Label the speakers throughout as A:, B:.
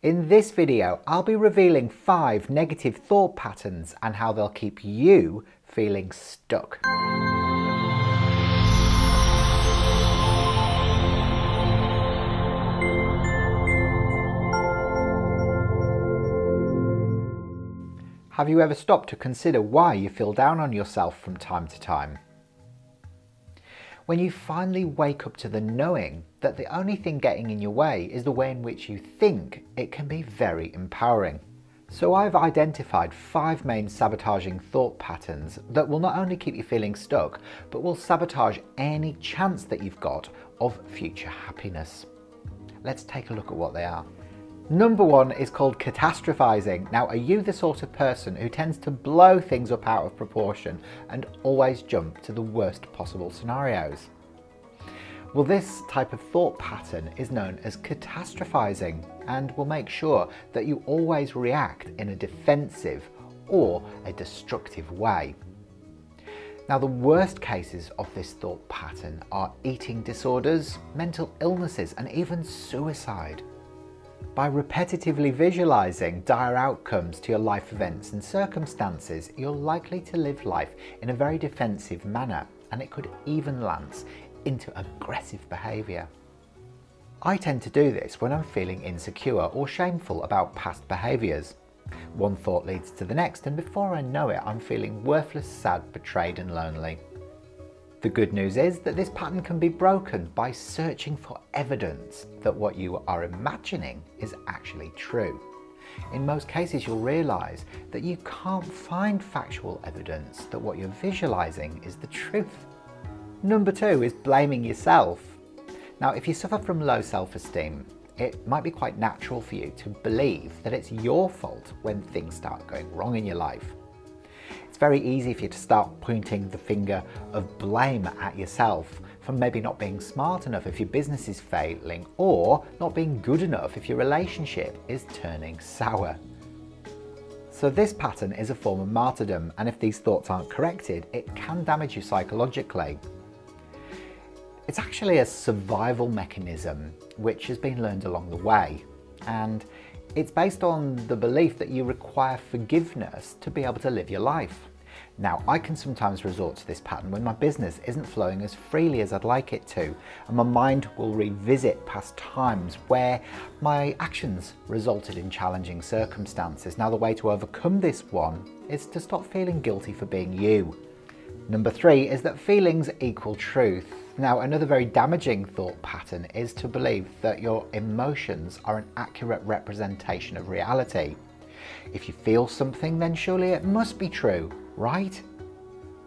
A: In this video, I'll be revealing 5 negative thought patterns and how they'll keep you feeling stuck. Have you ever stopped to consider why you feel down on yourself from time to time? When you finally wake up to the knowing that the only thing getting in your way is the way in which you think, it can be very empowering. So I've identified 5 main sabotaging thought patterns that will not only keep you feeling stuck, but will sabotage any chance that you've got of future happiness. Let's take a look at what they are. Number 1 is called catastrophizing. Now, are you the sort of person who tends to blow things up out of proportion and always jump to the worst possible scenarios? Well, this type of thought pattern is known as catastrophizing and will make sure that you always react in a defensive or a destructive way. Now, the worst cases of this thought pattern are eating disorders, mental illnesses, and even suicide. By repetitively visualizing dire outcomes to your life events and circumstances, you're likely to live life in a very defensive manner, and it could even lance into aggressive behavior. I tend to do this when I'm feeling insecure or shameful about past behaviors. One thought leads to the next, and before I know it, I'm feeling worthless, sad, betrayed, and lonely. The good news is that this pattern can be broken by searching for evidence that what you are imagining is actually true. In most cases, you'll realize that you can't find factual evidence that what you're visualizing is the truth. Number 2 is blaming yourself. Now, if you suffer from low self-esteem, it might be quite natural for you to believe that it's your fault when things start going wrong in your life. It's very easy for you to start pointing the finger of blame at yourself for maybe not being smart enough if your business is failing, or not being good enough if your relationship is turning sour. So this pattern is a form of martyrdom, and if these thoughts aren't corrected, it can damage you psychologically. It's actually a survival mechanism which has been learned along the way, and it's based on the belief that you require forgiveness to be able to live your life. Now, I can sometimes resort to this pattern when my business isn't flowing as freely as I'd like it to, and my mind will revisit past times where my actions resulted in challenging circumstances. Now, the way to overcome this one is to stop feeling guilty for being you. Number 3 is that feelings equal truth. Now, another very damaging thought pattern is to believe that your emotions are an accurate representation of reality. If you feel something, then surely it must be true, right?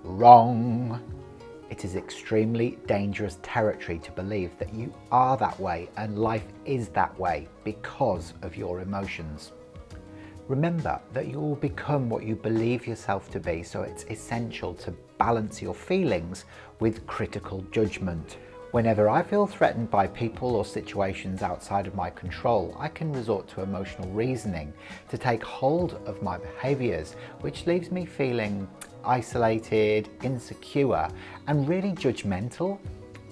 A: Wrong. It is extremely dangerous territory to believe that you are that way and life is that way because of your emotions. Remember that you will become what you believe yourself to be, so it's essential to balance your feelings with critical judgment. Whenever I feel threatened by people or situations outside of my control, I can resort to emotional reasoning to take hold of my behaviours, which leaves me feeling isolated, insecure, and really judgmental.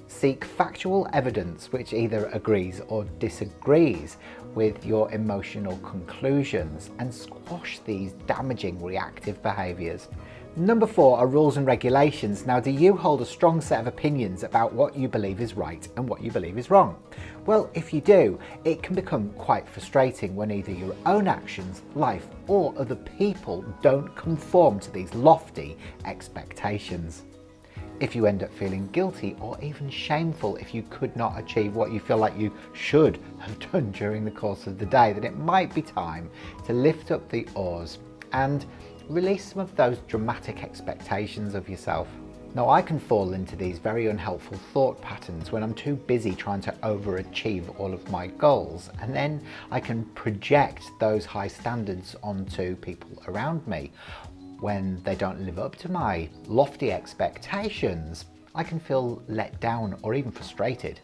A: Seek factual evidence which either agrees or disagrees with your emotional conclusions and squash these damaging reactive behaviours. Number 4 are rules and regulations. Now, do you hold a strong set of opinions about what you believe is right and what you believe is wrong? Well, if you do, it can become quite frustrating when either your own actions, life, or other people don't conform to these lofty expectations. If you end up feeling guilty or even shameful if you could not achieve what you feel like you should have done during the course of the day, then it might be time to lift up the oars and release some of those dramatic expectations of yourself. Now, I can fall into these very unhelpful thought patterns when I'm too busy trying to overachieve all of my goals, and then I can project those high standards onto people around me. When they don't live up to my lofty expectations, I can feel let down or even frustrated.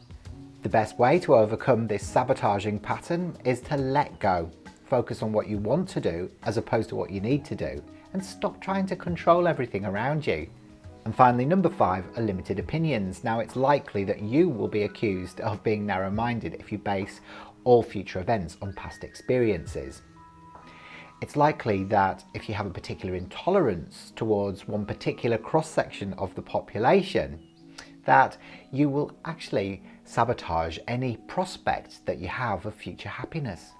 A: The best way to overcome this sabotaging pattern is to let go. Focus on what you want to do as opposed to what you need to do, and stop trying to control everything around you. And finally, number 5 are limited opinions. Now, it's likely that you will be accused of being narrow-minded if you base all future events on past experiences. It's likely that if you have a particular intolerance towards one particular cross-section of the population, that you will actually sabotage any prospect that you have of future happiness.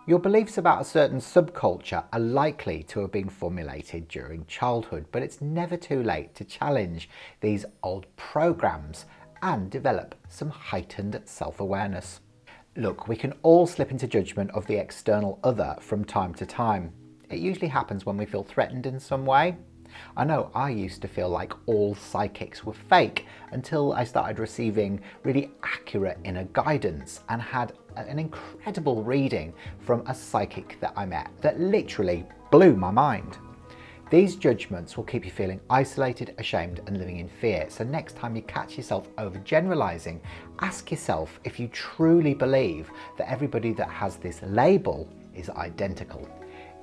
A: Your beliefs about a certain subculture are likely to have been formulated during childhood, but it's never too late to challenge these old programs and develop some heightened self-awareness. Look, we can all slip into judgment of the external other from time to time. It usually happens when we feel threatened in some way. I know I used to feel like all psychics were fake until I started receiving really accurate inner guidance and had an incredible reading from a psychic that I met that literally blew my mind. These judgments will keep you feeling isolated, ashamed and living in fear. So next time you catch yourself overgeneralizing, ask yourself if you truly believe that everybody that has this label is identical.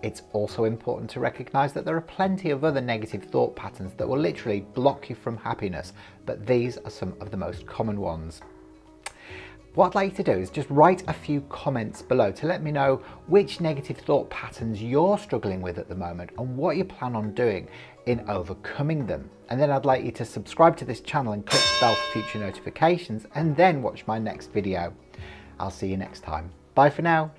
A: It's also important to recognize that there are plenty of other negative thought patterns that will literally block you from happiness, but these are some of the most common ones. What I'd like you to do is just write a few comments below to let me know which negative thought patterns you're struggling with at the moment and what you plan on doing in overcoming them. And then I'd like you to subscribe to this channel and click the bell for future notifications and then watch my next video. I'll see you next time. Bye for now.